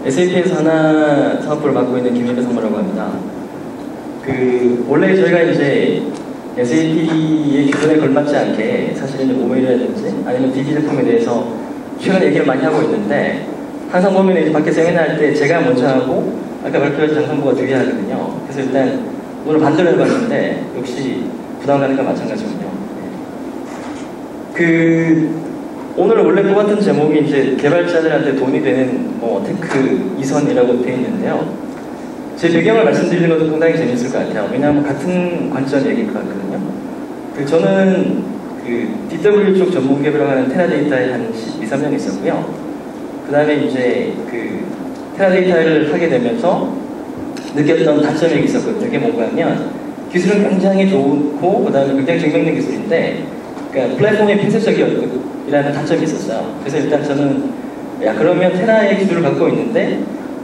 SAP에서 하나 사업부를 맡고 있는 김일배 상무라고 합니다. 원래 저희가 이제 SAP의 기존에 걸맞지 않게 사실은 오일이라든지 아니면 DB 제품에 대해서 최근에 얘기를 많이 하고 있는데, 항상 보면 이제 밖에 세미나 할 때 제가 먼저 하고 아까 발표하신 장상부가 뒤에 하거든요. 그래서 일단 오늘 반대로 해봤는데 역시 부담 가는 건 마찬가지군요. 오늘 원래 뽑았던 제목이 이제 개발자들한테 돈이 되는 테크 이선이라고 되어 있는데요. 제 배경을 말씀드리는 것도 상당히 재밌을 것 같아요. 왜냐하면 같은 관점 얘기일 것 같거든요. 저는 DW 쪽 전문 개발을 하는 테라데이터에 한 2, 3년 있었고요. 그 다음에 이제 테라데이터를 하게 되면서 느꼈던 단점이 있었거든요. 그게 뭔가 하면 기술은 굉장히 좋고 그 다음에 굉장히 증명된 기술인데, 그러니까 플랫폼이 핀셋적이라는 단점이 있었어요. 그래서 일단 저는 그러면 테라의 기술을 갖고 있는데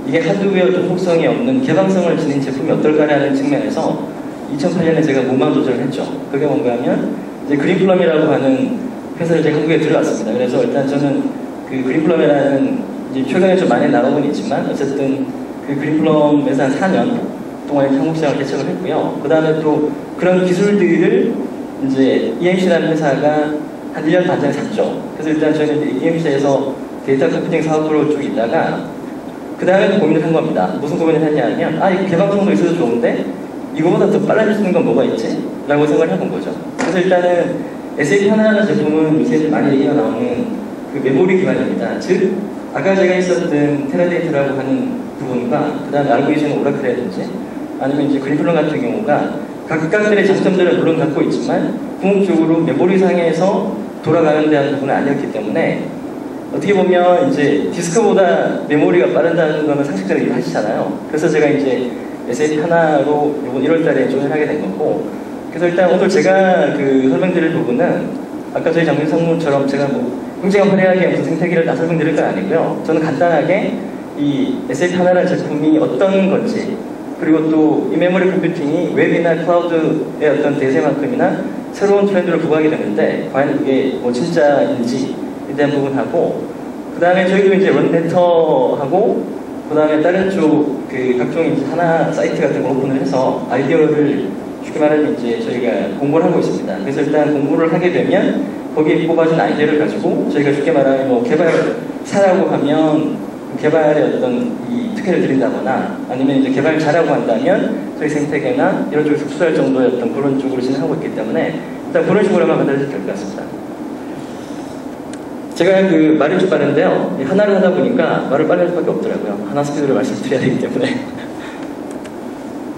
이게 하드웨어 동복성이 없는 개방성을 지닌 제품이 어떨까라는 측면에서 2008년에 제가 몸만 조절을 했죠. 그게 뭔가 하면 이제 그린플럼이라고 하는 회사를 제가 한국에 들어왔습니다. 그래서 일단 저는 그린플럼이라는 이제 최근에 좀 많이 나오곤 있지만 어쨌든 그린플럼에서 한 4년 동안 한국 시장을 개척을 했고요. 그 다음에 또 그런 기술들을 이제 EMC라는 회사가 한 1년 반 전에 샀죠. 그래서 일단 저는 EMC에서 데이터 컴퓨팅 사업부로 쭉 있다가 그 다음에 고민을 한 겁니다. 무슨 고민을 했냐면 이 개방성도 있어도 좋은데 이거보다 더 빨라질 수 있는 건 뭐가 있지? 라고 생각을 해본 거죠. 그래서 일단은 SAP 하나하나 제품은 요새 많이 얘기가 나오는 메모리 기반입니다. 즉 아까 제가 있었던 테라데이터라고 하는 부분과 그 다음에 알고 계시는 오라클이라든지 아니면 이제 그린플럼 같은 경우가 각각들의 장점들을 물론 갖고 있지만 궁극적으로 메모리 상에서 돌아가는 데한 부분은 아니었기 때문에 어떻게 보면 이제 디스크보다 메모리가 빠르다는 거는 상식적으로 이해하시잖아요. 그래서 제가 이제 SAP 하나로 이번 1월달에 조인을 하게 된 거고, 그래서 일단 오늘 제가 설명드릴 부분은 아까 저희 장군 상무처럼 제가 굉장히 화려하게 무슨 생태계를 다 설명드릴 건 아니고요. 저는 간단하게 이 SAP 하나라는 제품이 어떤 건지, 그리고 또 이 메모리 컴퓨팅이 웹이나 클라우드의 어떤 대세만큼이나 새로운 트렌드를 부각하게 되는데 과연 그게 진짜인지에 대한 부분하고, 그 다음에 저희도 이제 런데터하고 그 다음에 다른 쪽 각종 이제 하나 사이트 같은 걸 오픈을 해서 아이디어를 쉽게 말하면 이제 저희가 공부를 하고 있습니다. 그래서 일단 공부를 하게 되면 거기에 뽑아진 아이디어를 가지고 저희가 쉽게 말하면 개발사라고 하면 개발의 어떤 이 특혜를 드린다거나 아니면 이제 개발 잘하고 한다면 저희 생태계나 이런 쪽에서 흡수할 정도의 어떤 그런 쪽으로 진행하고 있기 때문에 일단 그런 식으로 한번 만들어도 될 것 같습니다. 제가 말이 좀 빠른데요. 하나를 하다 보니까 말을 빨리 할 수밖에 없더라고요. 하나 스피드로 말씀드려야 되기 때문에.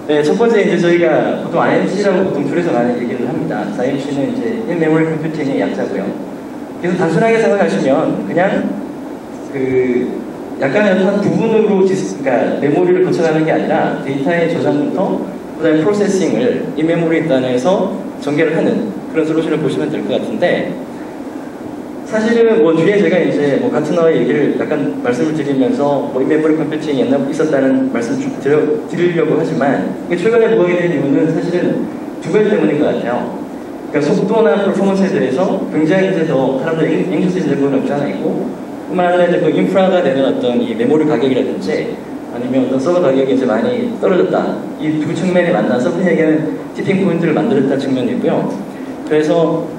네, 첫 번째 이제 저희가 보통 IMC라고 보통 줄여서 많이 얘기를 합니다. IMC는 이제 인메모리 컴퓨팅의 약자고요. 그래서 단순하게 생각하시면 그냥 약간의 한 부분으로 그러니까 메모리를 거쳐가는 게 아니라 데이터의 저장부터 그다음에 프로세싱을 이 메모리 단에서 전개를 하는 그런 솔루션을 보시면 될 것 같은데, 사실은 뒤에 제가 이제 같은 어의 얘기를 약간 말씀을 드리면서 이 메모리 컴퓨팅이 옛날부터 있었다는 말씀 좀 드리려고 하지만 이게 최근에 부각이 된 이유는 사실은 두 가지 때문인 것 같아요. 그러니까 속도나 퍼포먼스에 대해서 굉장히 이제 더 사람들이 앵겨스해질 건 없지 않아 있고, 뿐만 아니라 이제 인프라가 되는 어떤 이 메모리 가격이라든지 아니면 어떤 서버 가격이 이제 많이 떨어졌다. 이 두 측면이 만나서 흔히 얘기하는 티핑 포인트를 만들었다는 측면이고요. 그래서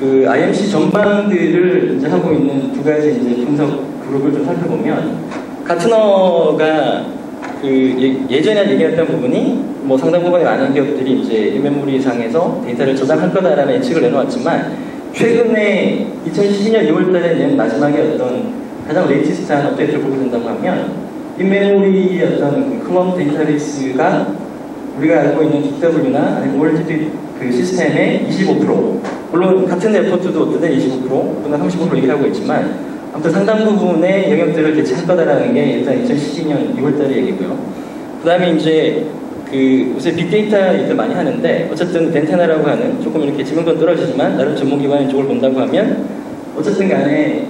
IMC 전반들을 이제 하고 있는 두 가지 이제 분석 그룹을 좀 살펴보면, 가트너가 예전에 얘기했던 부분이 상당 부분의 많은 기업들이 이제 인메모리 상에서 데이터를 저장할 거다라는 예측을 내놓았지만, 최근에 2012년 2월달에 낸 마지막에 어떤 가장 레이티스트한 업데이트를 보게 된다고 하면 인메모리의 어떤 클럼 데이터베이스가 우리가 알고 있는 DW나 아니면 OLTP 시스템의 25%, 물론 같은 에포트도 어떤 25%, 또는 35% 얘기를 하고 있지만 아무튼 상당 부분의 영역들을 대체할 거다라는 게 일단 2012년 2월달의 얘기고요. 그 다음에 이제 요새 빅데이터 얘기를 많이 하는데, 어쨌든 벤테나라고 하는 조금 이렇게 지명도는 떨어지지만 나름 전문기관인 쪽을 본다고 하면 어쨌든 간에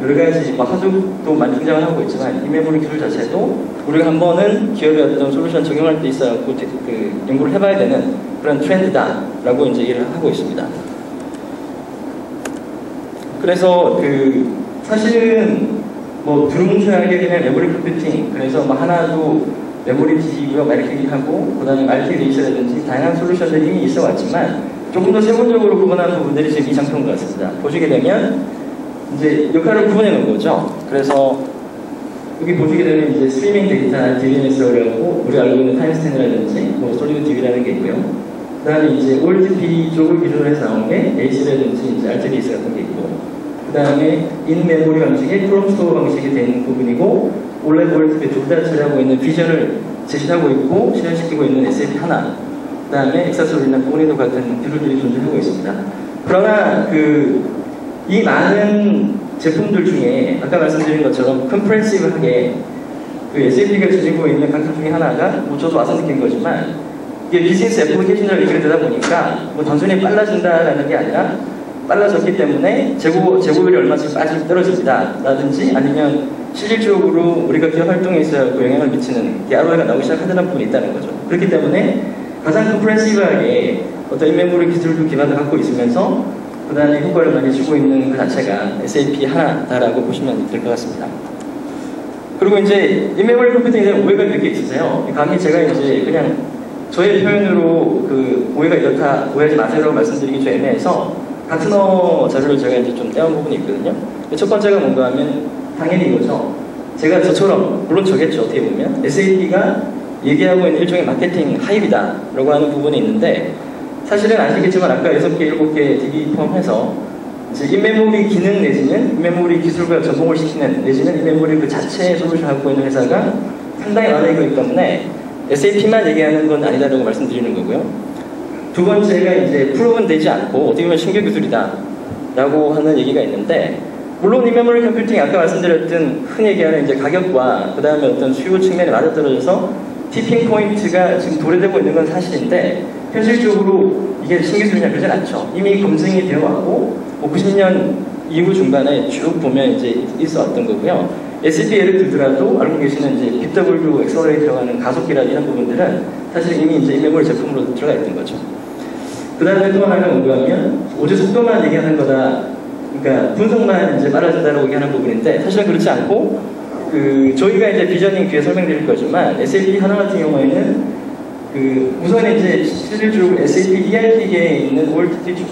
여러 가지 하드도 많이 등장을 하고 있지만 이 메모리 기술 자체도 우리가 한 번은 기업의 어떤 솔루션 적용할 때 있어갖고 연구를 해봐야 되는 그런 트렌드다라고 이제 얘기를 하고 있습니다. 그래서 사실은 뭐 두루뭉술하게 그냥 메모리 컴퓨팅, 그래서 뭐 하나도 메모리 지지고요, 막 이렇게 하고, 그 다음에 RTDH라든지 다양한 솔루션들이 이미 있어 왔지만, 조금 더 세부적으로 구분한 부분들이 지금 이 장표인 것 같습니다. 보시게 되면, 이제 역할을 구분해 놓은 거죠. 그래서, 여기 보시게 되면 이제 스트리밍 데이터 DNS라고, 우리 알고 있는 타임스탠이라든지, 뭐 솔리드 DB라는 게 있고요. 그 다음에 이제 OLTP 쪽을 기준으로 해서 나온 게 AC라든지 이제 RTDS 같은 게 있고, 그 다음에 인메모리 방식의 프롬 스토어 방식이 되는 부분이고, 원래 OLTP 둘 다 처리하고 있는 비전을 제시하고 있고 실현시키고 있는 SAP 하나, 그 다음에 엑사솔이나 코그니도 같은 기술들이 존재하고 있습니다. 그러나 이 많은 제품들 중에 아까 말씀드린 것처럼 컴프렌시브하게 SAP가 가지고 있는 강점 중에 하나가 뭐 저도 와서 느낀 거지만 이게 비즈니스 애플리케이션을 얘기를 되다 보니까 뭐 단순히 빨라진다라는 게 아니라 빨라졌기 때문에 재고율이 얼마씩 떨어집니다 라든지 아니면 실질적으로 우리가 기업 활동에 있어서 영향을 미치는 ROI가 나오기 시작하는 부분이 있다는 거죠. 그렇기 때문에 가장 컴프렌시브하게 어떤 인메모리 기술도 기반을 갖고 있으면서 그 다음에 효과를 많이 주고 있는 그 자체가 SAP 하나다라고 보시면 될 것 같습니다. 그리고 이제 인메모리 컴퓨팅에 대한 오해가 이렇게 있으세요. 감히 제가 이제 그냥 저의 표현으로 오해가 이렇다, 오해하지 마세요라고 말씀드리기 좀 애매해서 가트너 자료를 제가 이제 좀 떼온 부분이 있거든요. 첫 번째가 뭔가 하면 당연히 이거죠. 제가 저처럼, 물론 저겠죠, 어떻게 보면. SAP가 얘기하고 있는 일종의 마케팅 하입이다 라고 하는 부분이 있는데 사실은 아시겠지만 아까 6개, 7개 DB 포함해서 이제 인메모리 기능 내지는 인메모리 기술과 접목을 시키는 내지는 인메모리 그 자체의 솔루션을 갖고 있는 회사가 상당히 많이 있기 때문에 SAP만 얘기하는 건 아니다라고 말씀드리는 거고요. 두 번째가 이제 프로브는 되지 않고 어떻게 보면 신규 기술이다 라고 하는 얘기가 있는데 물론 인메모리 컴퓨팅이 아까 말씀드렸던 흔히 얘기하는 이제 가격과 그 다음에 어떤 수요 측면에 맞아떨어져서 티핑 포인트가 지금 도래되고 있는 건 사실인데 현실적으로 이게 신기술이냐 그러진 않죠. 이미 검증이 되어 왔고 뭐 90년 이후 중반에 쭉 보면 이제 있어 왔던 거고요. SAP 예를 들더라도 알고 계시는 이제 BW 엑셀러레이터라고 하는 가속기라 이런 부분들은 사실 이미 이제 인메모리 제품으로 들어가 있던 거죠. 그 다음에 또 하나가 뭔가 하면 오직 속도만 얘기하는 거다. 그러니까 분석만 이제 빨라진다라고 얘기하는 부분인데 사실은 그렇지 않고 저희가 이제 비전닝 뒤에 설명드릴 거지만 SAP 하나 같은 경우에는 우선 이제 실질적으로 SAP ERP계에 있는 OLTP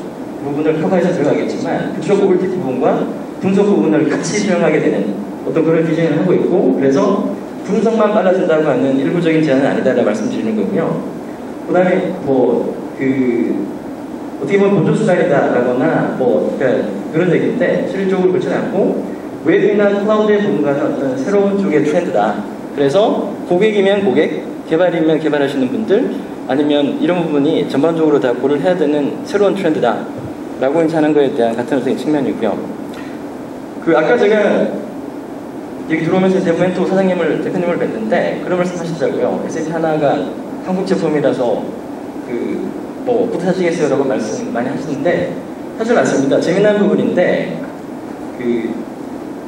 부분을 커버해서 들어가겠지만 그쪽 OLTP 부분과 분석 부분을 같이 수용하게 되는 어떤 그런 비전을 하고 있고 그래서 분석만 빨라진다고 하는 일부적인 제안은 아니다라고 말씀드리는 거고요. 그 다음에 어떻게 보면 보조수단이다라거나 그러니까 그런 얘기인데 실질적으로 그렇지 않고 웹이나 클라우드에 뭔가는 어떤 새로운 쪽의 트렌드다. 그래서 고객이면 고객, 개발이면 개발하시는 분들 아니면 이런 부분이 전반적으로 다 고려를 해야 되는 새로운 트렌드다 라고 하는 거에 대한 같은 어떤 측면이고요. 아까 제가 여기 들어오면서 대부분 또 대표님을 뵀는데 그런 말씀 하시더라고요. SAP 하나가 한국 제품이라서 부터 사시겠어요? 라고 말씀 많이 하시는데 사실 맞습니다. 재미난 부분인데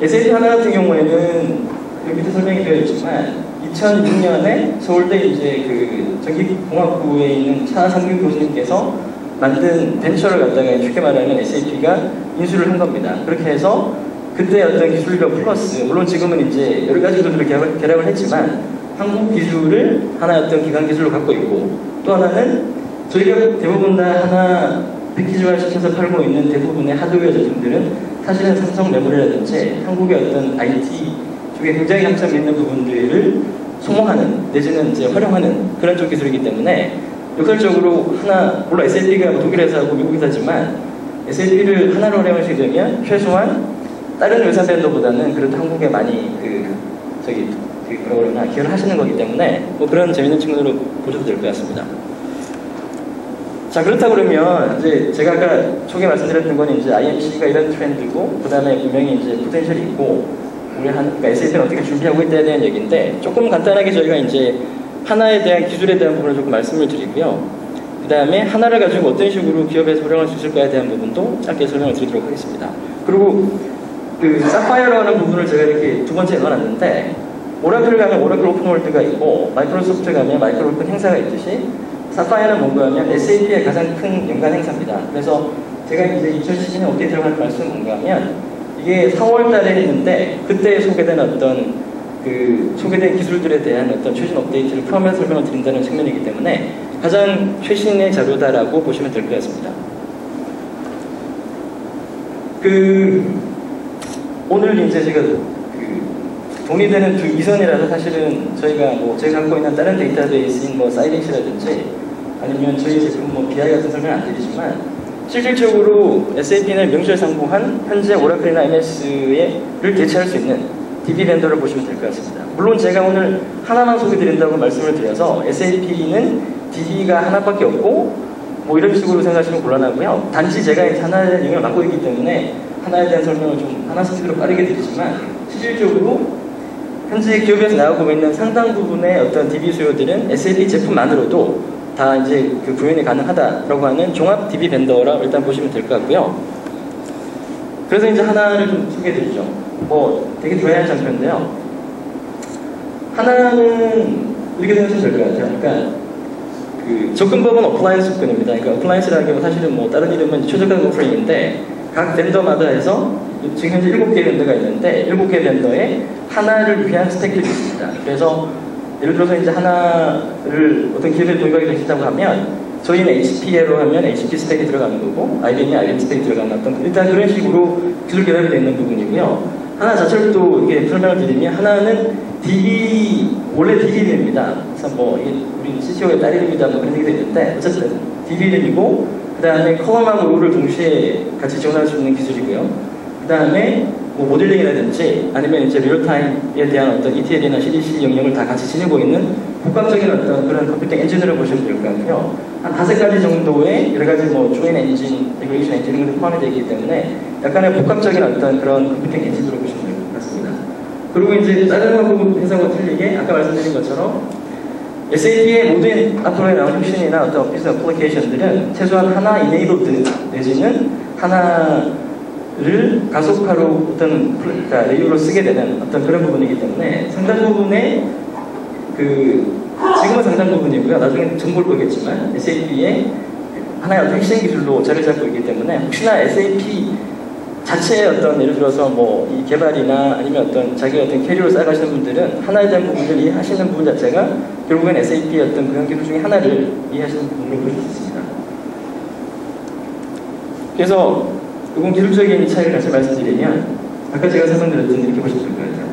SAP 하나 같은 경우에는 여기 밑에 설명이 되어 있지만 2006년에 서울대 이제 전기공학부에 있는 차상규 교수님께서 만든 벤처를 갖다가 쉽게 말하면 SAP가 인수를 한 겁니다. 그렇게 해서 그때 어떤 기술력 플러스 물론 지금은 이제 여러 가지 기술을 결합을 했지만 한국 기술을 하나의 어떤 기관 기술로 갖고 있고 또 하나는 저희가 대부분 다 하나 패키지화 시켜서 팔고 있는 대부분의 하드웨어 제품들은 사실은 삼성 메모리라든지 한국의 어떤 IT 쪽에 굉장히 강점이 있는 부분들을 소모하는 내지는 이제 활용하는 그런 쪽 기술이기 때문에 역설적으로 물론 SAP가 독일 회사고 미국 회사지만 SAP를 하나로 활용하시게 되면 최소한 다른 회사 밴더보다는 그래도 한국에 많이 기여를 하시는 거기 때문에 그런 재밌는 측면으로 보셔도 될 것 같습니다. 자, 그렇다 그러면 이제 제가 아까 초기에 말씀드렸던 건 이제 IMC가 이런 트렌드고 그 다음에 분명히 이제 포텐셜이 있고 그러니까 SAP는 어떻게 준비하고 있다에 대한 얘기인데 조금 간단하게 저희가 이제 하나에 대한 기술에 대한 부분을 조금 말씀을 드리고요. 그 다음에 하나를 가지고 어떤 식으로 기업에서 활용할 수 있을까에 대한 부분도 짧게 설명을 드리도록 하겠습니다. 그리고 사파이어라는 부분을 제가 이렇게 두 번째 넣어놨는데 오라클 가면 오라클 오픈월드가 있고 마이크로소프트 가면 마이크로 오픈 행사가 있듯이 사파이어는 뭔가 하면 SAP의 가장 큰 연간 행사입니다. 그래서 제가 이제 2012년 어떻게 들어갈 말씀은 뭔가 하면 이게 4월 달에 했는데 그때 소개된 어떤 소개된 기술들에 대한 어떤 최신 업데이트를 포함해서 설명을 드린다는 측면이기 때문에 가장 최신의 자료다라고 보시면 될 것 같습니다. 오늘 이제 제가 동의되는 두 이선이라서 사실은 저희가 제가 갖고 있는 다른 데이터베이스인 사이렌시라든지 아니면 저희 제품 BI 같은 설명 안 드리지만 실질적으로 SAP는 명실상부한 현재 오라클이나 MS를 대체할 수 있는 DB 벤더를 보시면 될 것 같습니다. 물론 제가 오늘 하나만 소개드린다고 말씀을 드려서 SAP는 DB가 하나밖에 없고 이런 식으로 생각하시면 곤란하고요. 단지 제가 하나에 대한 영역을 맡고 있기 때문에 하나에 대한 설명을 좀 하나 스피드로 빠르게 드리지만 실질적으로 현재 기업에서 나오고 있는 상당 부분의 어떤 DB 수요들은 SAP 제품만으로도 다 이제 구현이 가능하다라고 하는 종합 DB 벤더라 일단 보시면 될 것 같고요. 그래서 이제 하나를 좀 소개해드리죠. 되게 드라이한 장표인데요. 하나는 이렇게 생각하시면 될 것 같아요. 그러니까 접근법은 어플라이언스 접근입니다. 그러니까 어플라이언스라는 게 사실은 다른 이름은 최적화된 오프닝인데 각 벤더마다 해서 지금 현재 7개의 벤더가 있는데 7개의 벤더에 하나를 위한 스택들이 있습니다. 그래서 예를 들어서 이제 하나를 어떤 기업에 도입하게 되신다고 하면 저희는 HP로 하면 HP 스펙이 들어가는 거고 IBM이 IBM 스펙이 들어가는 어떤 일단 그런 식으로 기술 결합이 되어 있는 부분이고요. 하나 자체를 또 이렇게 설명을 드리면 하나는 DB 원래 DB 이름입니다. 그래서 이게 우리 CTO의 딸 이름이다 그런 얘기도 있는데 어쨌든 DB 이름이고 그 다음에 컬럼하고 롤을 동시에 같이 지원할 수 있는 기술이고요. 그 다음에 모델링이라든지 아니면 이제 리얼타임에 대한 어떤 ETL이나 CDC 영역을 다 같이 지니고 있는 복합적인 어떤 그런 컴퓨팅 엔진으로 보시면 될 것 같고요. 한 5가지 정도의 여러 가지 조인 엔진, 레귤레이션 엔진 이런 것도 포함이 되기 때문에 약간의 복합적인 어떤 그런 컴퓨팅 엔진으로 보시면 될 것 같습니다. 그리고 이제 다른 회사하고 틀리게 아까 말씀드린 것처럼 SAP의 모든 앞으로 나온 혁신이나 어떤 비즈니스 어플리케이션들은 최소한 하나 이네이블드 내지는 하나를 가속화로 어떤 레이어로 쓰게 되는 어떤 그런 부분이기 때문에 상당 부분의 지금은 상당 부분이고요. 나중에 정보를 보겠지만 SAP의 하나의 어떤 핵심 기술로 자리 잡고 있기 때문에 혹시나 SAP 자체의 어떤 예를 들어서 이 개발이나 아니면 어떤 자기가 어떤 캐리어를 쌓아가시는 분들은 하나에 대한 부분을 이해하시는 부분 자체가 결국엔 SAP의 어떤 그런 기술 중에 하나를 이해하시는 부분으로 볼 수 있습니다. 그래서 이건 기술적인 차이를 다시 말씀드리면 아까 제가 설명드렸던 이렇게 보시면 될 것 같아요.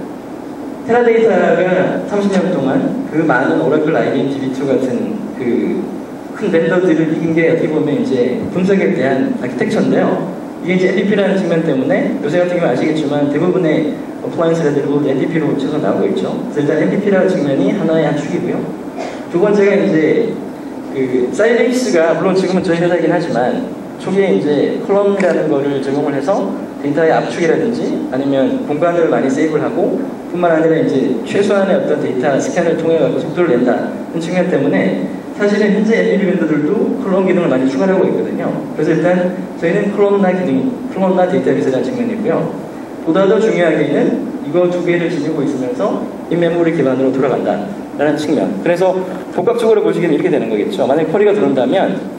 테라데이터가 30년 동안 그 많은 오라클, IBM, DB2 같은 큰 벤더들을 이긴 게 어떻게 보면 이제 분석에 대한 아키텍처인데요. 이게 이제 MVP라는 측면 때문에 요새 같은 경우 아시겠지만 대부분의 어플라이언스들도 MVP로 최소 나오고 있죠. 그래서 일단 MVP라는 측면이 하나의 한 축이고요. 두 번째가 이제 사이렌스가 물론 지금은 저희 회사이긴 하지만 초기에 이제 컬럼이라는 거를 적용을 해서 데이터의 압축이라든지 아니면 공간을 많이 세이브를 하고 뿐만 아니라 이제 최소한의 어떤 데이터 스캔을 통해 갖고 속도를 낸다는 측면 때문에 사실은 현재 MVP 벤더들도 컬럼 기능을 많이 추가하고 있거든요. 그래서 일단 저희는 컬럼나 데이터베이스에 대한 측면이고요. 보다 더 중요하게는 이거 두 개를 지니고 있으면서 인메모리 기반으로 돌아간다라는 측면. 그래서 복합적으로 보시기는 이렇게 되는 거겠죠. 만약에 쿼리가 들어온다면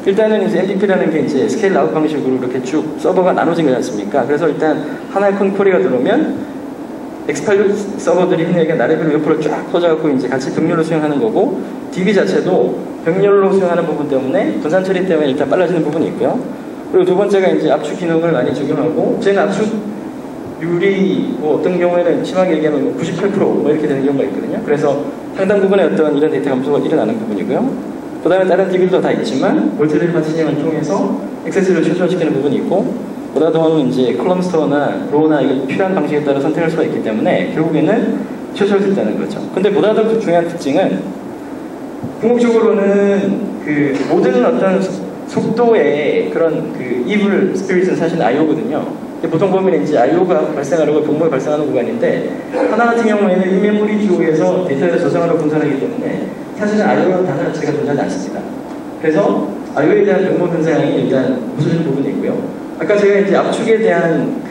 일단은 이제 MVP라는 게 이제 스케일 아웃 방식으로 이렇게 쭉 서버가 나눠진 거지 않습니까? 그래서 일단 하나의 큰 쿼리가 들어오면 X86 서버들이 흔히 얘기하는 나레벨로 옆으로 쫙 퍼져갖고 이제 같이 병렬로 수행하는 거고 DB 자체도 병렬로 수행하는 부분 때문에 분산 처리 때문에 일단 빨라지는 부분이 있고요. 그리고 두 번째가 이제 압축 기능을 많이 적용하고 저희는 압축률이 어떤 경우에는 심하게 얘기하면 98% 이렇게 되는 경우가 있거든요. 그래서 상당 부분의 어떤 이런 데이터 감소가 일어나는 부분이고요. 그 다음에 다른 DB도 다 있지만 멀티레일 파티션을 통해서 액세스를 최소화시키는 부분이 있고 보다 더는 이제 컬럼 스토어나 로우나 이게 필요한 방식에 따라 선택할 수가 있기 때문에 결국에는 최소화할 수 있다는 거죠. 근데 보다 더 중요한 특징은 궁극적으로는 모든 어떤 속도의 그런 이블 스피릿은 사실 IO거든요. 보통 보면 이제 IO가 발생하려고 병목이 발생하는 구간인데 하나 같은 경우에는 인메모리 쪽에서 데이터를 저장하러 분산하기 때문에 사실은 IO라는 단어 자체가 존재하지 않습니다. 그래서 IO에 대한 병목 현상이 일단 무서운 부분이 있고요. 아까 제가 이제 압축에 대한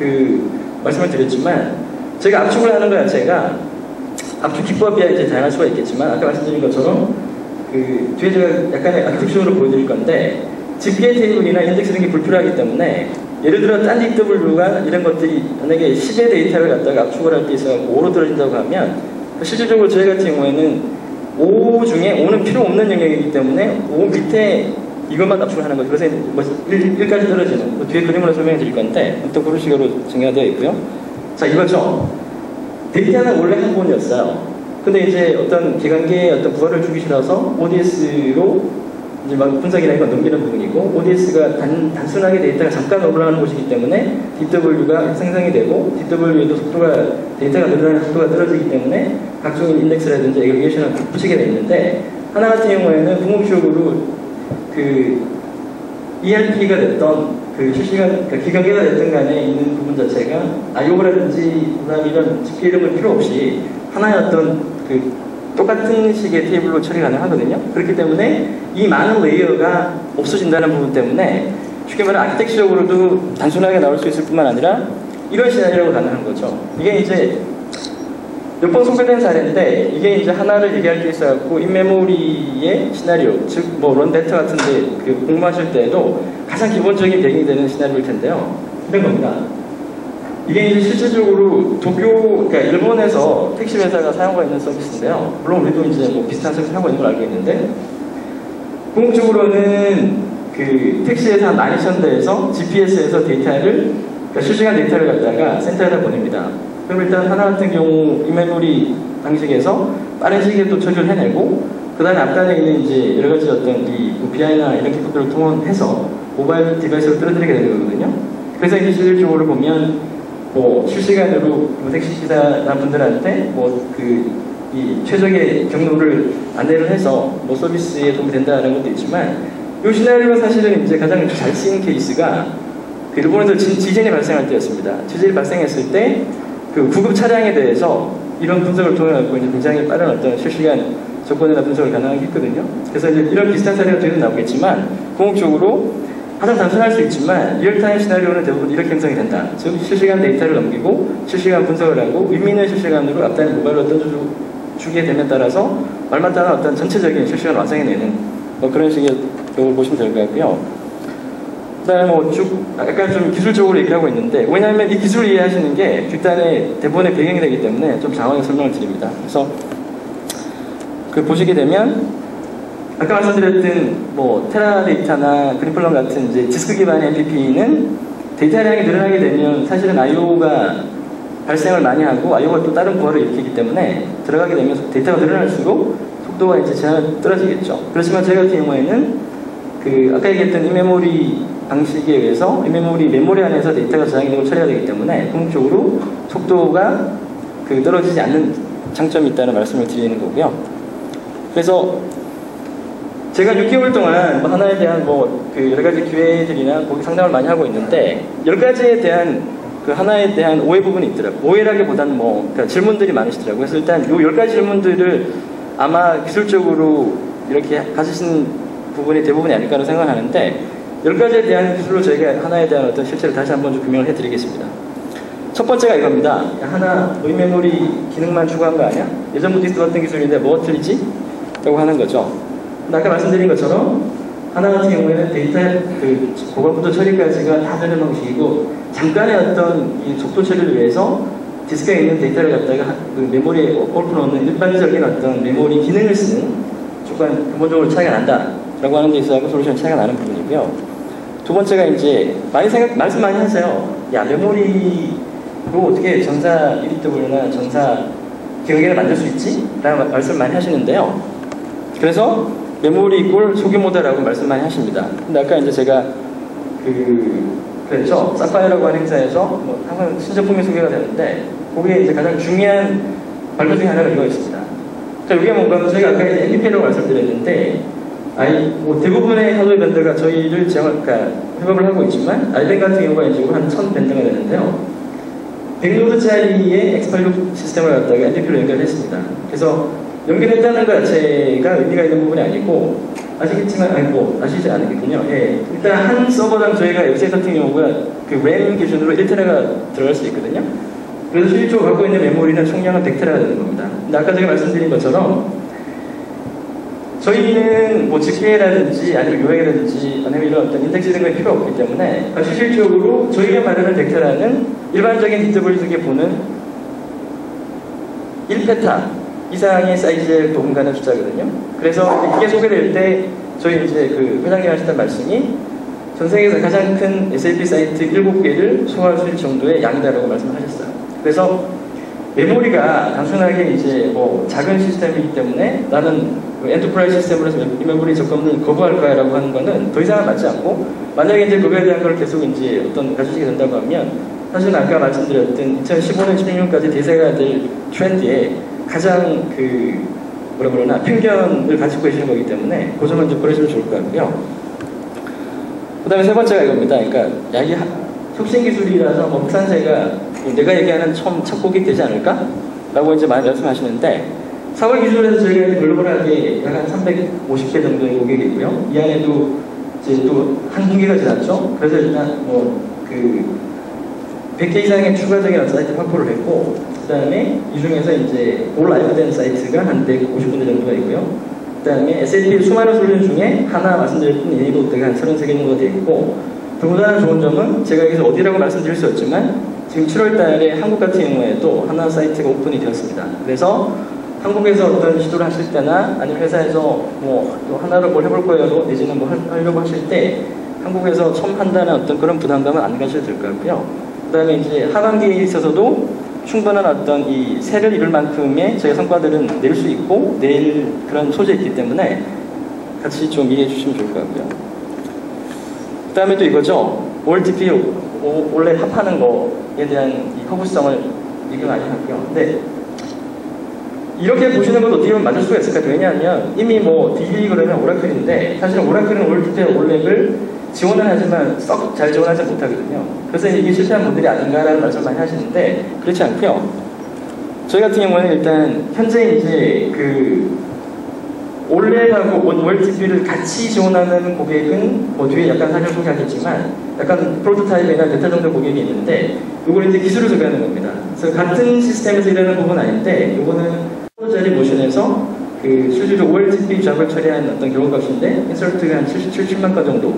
말씀을 드렸지만 제가 압축을 하는 것 자체가 압축 기법이 이제 다양할 수가 있겠지만 아까 말씀드린 것처럼 뒤에 제가 약간의 아키텍처로 보여드릴 건데 집계 테이블이나 인덱스 등이 불필요하기 때문에 예를 들어 딴 DW가 이런 것들이 만약에 10의 데이터를 갖다가 압축을 할 때 있어서 5로 떨어진다고 하면 실질적으로 저희 같은 경우에는 5 중에 5는 필요 없는 영역이기 때문에 5 밑에 이것만 압축을 하는 거죠. 그래서 뭐 1까지 떨어지는 뒤에 그림으로 설명해 드릴 건데 또 그런 식으로 정리가 되어 있고요. 자, 이거죠. 데이터는 원래 한 번이었어요. 근데 이제 어떤 기관계에 어떤 부하를 주기 싫어서 ODS로 이제 막 분석이나 이거 넘기는 부분이고, ODS가 단순하게 데이터가 잠깐 올라가는 곳이기 때문에 DW가 생성이 되고, DW에도 데이터가 늘어나는 속도가 떨어지기 때문에 각종 인덱스라든지 에그리게이션을 붙이게 돼 있는데, 하나 같은 경우에는 궁극적으로 그 ERP가 됐던 그 실시간, 그러니까 기관계가 됐든 간에 있는 부분 자체가 IO라든지 이런 집계 이름은 필요 없이 하나의 어떤 그 똑같은 식의 테이블로 처리 가능하거든요. 그렇기 때문에 이 많은 레이어가 없어진다는 부분 때문에 쉽게 말해 아키텍처적으로도 단순하게 나올 수 있을 뿐만 아니라 이런 시나리오가 가능한 거죠. 이게 이제 몇 번 소개된 사례인데 이게 이제 하나를 얘기할 게 있어갖고 인메모리의 시나리오, 즉 뭐 런데이터 같은데 그 공부하실 때에도 가장 기본적인 배경이 되는 시나리오일 텐데요. 이런 겁니다. 이게 이제 실질적으로 그러니까 일본에서 택시 회사가 사용하고 있는 서비스인데요. 물론 우리도 이제 뭐 비슷한 서비스 하고 있는 걸 알고 있는데, 궁극적으로는 그 택시 회사 12,000대에서 GPS에서 데이터를, 그러니까 실시간 데이터를 갖다가 센터에다 보냅니다. 그럼 일단 하나 같은 경우 인메모리 방식에서 빠른 시기에 또 처리를 해내고, 그 다음에 앞단에 있는 이제 여러 가지 어떤 이 BI나 이런 기법들을 통해서 모바일 디바이스로 끌어들이게 되는 거거든요. 그래서 이제 실질적으로 보면 뭐 실시간으로 뭐 택시기사 분들한테 뭐 이 최적의 경로를 안내를 해서 뭐 서비스에 도움이 된다는 것도 있지만, 이 시나리오가 사실은 이제 가장 잘 쓰인 케이스가 그 일본에서 지진이 발생할 때였습니다. 지진이 발생했을 때 그 구급 차량에 대해서 이런 분석을 통해 갖고 이제 굉장히 빠른 어떤 실시간 조건이나 분석을 가능하게 했거든요. 그래서 이제 이런 비슷한 사례가 뒤에도 나오겠지만, 궁극적으로 가장 단순할 수 있지만 리얼타임 시나리오는 대부분 이렇게 형성이 된다. 즉 실시간 데이터를 넘기고 실시간 분석을 하고 의미 있는 실시간으로 앞단에 모바일로 던져주게 됨에 따라서 말만 따라 어떤 전체적인 실시간 완성해내는 뭐 그런 식의 걸 보시면 될 것 같고요. 그 다음에 뭐 쭉 약간 좀 기술적으로 얘기를 하고 있는데, 왜냐하면 이 기술을 이해하시는 게 뒷단의 대본의 배경이 되기 때문에 좀 장황하게 설명을 드립니다. 그래서 그 보시게 되면 아까 말씀드렸던 뭐 테라데이터나 그리플럼 같은 이제 디스크 기반의 MPP는 데이터량이 늘어나게 되면 사실은 IO가 발생을 많이 하고 IO가 또 다른 부하를 일으키기 때문에 들어가게 되면 데이터가 늘어날수록 속도가 이제 제한이 떨어지겠죠. 그렇지만 저희 같은 경우에는 그 아까 얘기했던 인메모리 방식에 의해서 인메모리 메모리 안에서 데이터가 저장이 되고 처리가 되기 때문에 궁극적으로 속도가 떨어지지 않는 장점이 있다는 말씀을 드리는 거고요. 그래서 제가 6개월 동안 뭐 하나에 대한 그 여러 가지 기회들이나 거기 상담을 많이 하고 있는데 10가지에 대한 그 하나에 대한 오해 부분이 있더라고요. 오해라기보다는 그러니까 질문들이 많으시더라고요. 그래서 일단 이 10가지 질문들을 아마 기술적으로 이렇게 가지신 부분이 대부분이 아닐까라고 생각하는데, 10가지에 대한 기술로 저희가 하나에 대한 어떤 실체를 다시 한번 좀 규명을 해드리겠습니다. 첫 번째가 이겁니다. 하나 메모리 기능만 추가한 거 아니야? 예전부터 있었던 기술인데 뭐가 틀리지? 라고 하는 거죠. 아까 말씀드린 것처럼 하나 같은 경우에는 데이터 고갈부터 처리까지가 다 되는 방식이고, 잠깐의 어떤 이 속도 처리를 위해서 디스크에 있는 데이터를 갖다가 그 메모리에 엎어 놓는 일반적인 어떤 메모리 기능을 쓰는 조금 근본적으로 차이가 난다라고 하는 데 있어서 솔루션 차이가 나는 부분이고요. 두 번째가 이제 말씀 많이 하세요. 야, 메모리로 어떻게 전사 1DW나 전사 기억계를 만들 수 있지? 라는 말씀 많이 하시는데요. 그래서 메모리 이꼴 소규모다라고 말씀 많이 하십니다. 근데 아까 이제 제가 그랬죠. 사파이어라고 하는 행사에서 항상 신제품이 소개가 되는데, 거기에 이제 가장 중요한 발표 중에 하나가 이거 있습니다. 자, 이게 뭔가 저희가 아까 이제 MPP라고 말씀드렸는데, 대부분의 하드웨어 밴더가 저희를 협업을 하고 있지만, 알벤 같은 경우가 이제 한 1000 밴더가 되는데요. 100노드짜리의 X86 시스템을 갖다가 MPP로 연결했습니다. 그래서 연결했다는 것 자체가 의미가 있는 부분이 아니고, 아시겠지만, 아시지 않겠군요. 예. 일단 한 서버당 저희가 웹사이트 같은 경우가 그 램 기준으로 1테라가 들어갈 수 있거든요. 그래서 실질적으로 갖고 있는 메모리는 총량은 100테라가 되는 겁니다. 근데 아까 제가 말씀드린 것처럼, 저희는 뭐 집계라든지 아니면 요약이라든지 아니면 이런 어떤 인덱스 이런 게 필요 없기 때문에 실질적으로 저희가 말하는 벡터라는 일반적인 DWD에 보는 1페타 이상의 사이즈의 공간의 숫자거든요. 그래서 이게 소개될 때 저희 이제 그 회장님 하셨던 말씀이 전 세계에서 가장 큰 SAP 사이트 7개를 소화할 수 있을 정도의 양이다라고 말씀하셨어요. 그래서 메모리가 단순하게 이제 뭐 작은 시스템이기 때문에 나는 엔터프라이즈 시스템으로서 이 메모리 접근을 거부할 거야 라고 하는 거는 더 이상은 맞지 않고, 만약에 이제 그거에 대한 걸 계속 이제 어떤 가지시게 된다고 하면 사실은 아까 말씀드렸던 2015년, 16년까지 대세가 될 트렌드에 가장 그 뭐라 그러나 편견을 가지고 계시는 거기 때문에 그 점은 좀 그러시면 좋을 것 같고요. 그 다음에 세 번째가 이겁니다. 그러니까 야, 이게 혁신 기술이라서 뭐 국산세가 내가 얘기하는 첫 곡이 되지 않을까? 라고 이제 많이 말씀하시는데, 4월 기준에서 저희가 글로벌하게 약 한 350개 정도의 고객이고요. 이 안에도 이제 또 한 분기가 지났죠. 그래서 일단 뭐 그 100개 이상의 추가적인 사이트 확보를 했고, 그 다음에 이 중에서 이제 올 라이브된 사이트가 한 150군데 정도가 있고요. 그 다음에 SAP 수많은 솔루션 중에 하나 말씀드렸던 에이블트가 한 33개 정도가 되어 있고, 더군다나 좋은 점은 제가 여기서 어디라고 말씀드릴 수 없지만 지금 7월 달에 한국 같은 경우에도 하나 사이트가 오픈이 되었습니다. 그래서 한국에서 어떤 시도를 하실 때나 아니면 회사에서 뭐 하나로 뭘 해볼 거예요 내지는 뭐 하려고 하실 때 한국에서 처음 한다는 어떤 그런 부담감은 안 가셔도 될 것 같고요. 그 다음에 이제 하반기에 있어서도 충분한 어떤 이 세를 이룰 만큼의 저희 성과들은 낼 수 있고 낼 그런 소재가 있기 때문에 같이 좀 이해해 주시면 좋을 것 같고요. 그 다음에 또 이거죠. OLTP 원래 합하는 거에 대한 이 허구성을 얘기 많이 하고요. 근데 이렇게 보시는 것도 어떻게 보면 맞을 수가 있을 것 같아요. 왜냐하면 이미 뭐 DB 그러면 오라클인데 사실은 오라클은 OLTP 올랩을 지원은 하지만 썩 잘 지원하지 못하거든요. 그래서 이게 실패한 분들이 아닌가라는 말씀 많이 하시는데 그렇지 않고요. 저희 같은 경우는 일단 현재 이제 그 올랩하고 OLTP를 같이 지원하는 고객은 뭐 뒤에 약간 사실 소개하겠지만 약간 프로토타입이나 베타 정도 고객이 있는데 이걸 이제 기술을 소개하는 겁니다. 그래서 같은 시스템에서 일하는 부분은 아닌데 이거는 자리 모션에서 그 실질적으로 OLTP 잡을 처리한 어떤 경우값인데 인서트가 한 77만 건 정도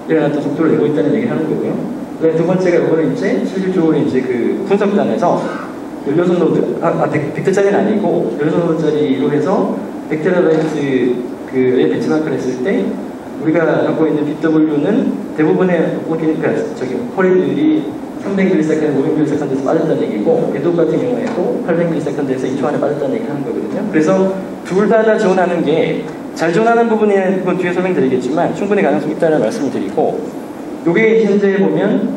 이런 어떤 속도를 내고 있다는 얘기를 하는 거고요. 그다음에 두 번째가 이거는 이제 실질적으로 이제 그 분석단에서 16노드, 100대짜리는 아니고 16노드짜리로 해서 100테라바이트 그에 벤치마크를 했을 때 우리가 갖고 있는 BW는 대부분의 쿼리들이 300ms, 500ms에서 빠졌다는 얘기고 얘도 같은 경우에도 800ms에서 2초 안에 빠졌다는 얘기를 하는 거거든요. 그래서 둘 다 지원하는 게 잘 지원하는 부분은 그건 뒤에 설명드리겠지만 충분히 가능성이 있다는 말씀을 드리고, 요게 현재 보면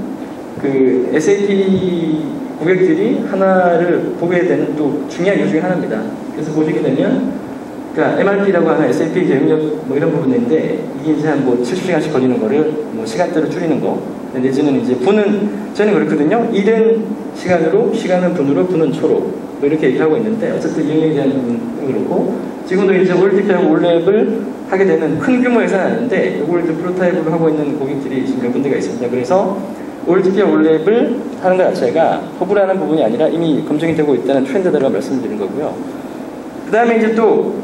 그 SAP 고객들이 하나를 보게 되는 또 중요한 이유 중에 하나입니다. 그래서 보시게 되면 그러니까 MRP라고 하는 SAP 계획력 뭐 이런 부분인데 이게 이제 한 뭐 70시간씩 걸리는 거를 뭐 시간대로 줄이는 거, 내지는 이제 분은 저는 그렇거든요. 일은 시간으로, 시간은 분으로, 분은 초로 뭐 이렇게 얘기하고 있는데 어쨌든 이용에 대한 부분은 그렇고, 지금도 이제 OLTP하고 올랩을 하게 되는 큰 규모의 회사는 아닌데 이걸 이제 프로타입으로 하고 있는 고객들이 지금 몇 군데가 있습니다. 그래서 OLTP와 올랩을 하는 것 자체가 허브라는 부분이 아니라 이미 검증이 되고 있다는 트렌드라고 말씀드리는 거고요. 그 다음에 이제 또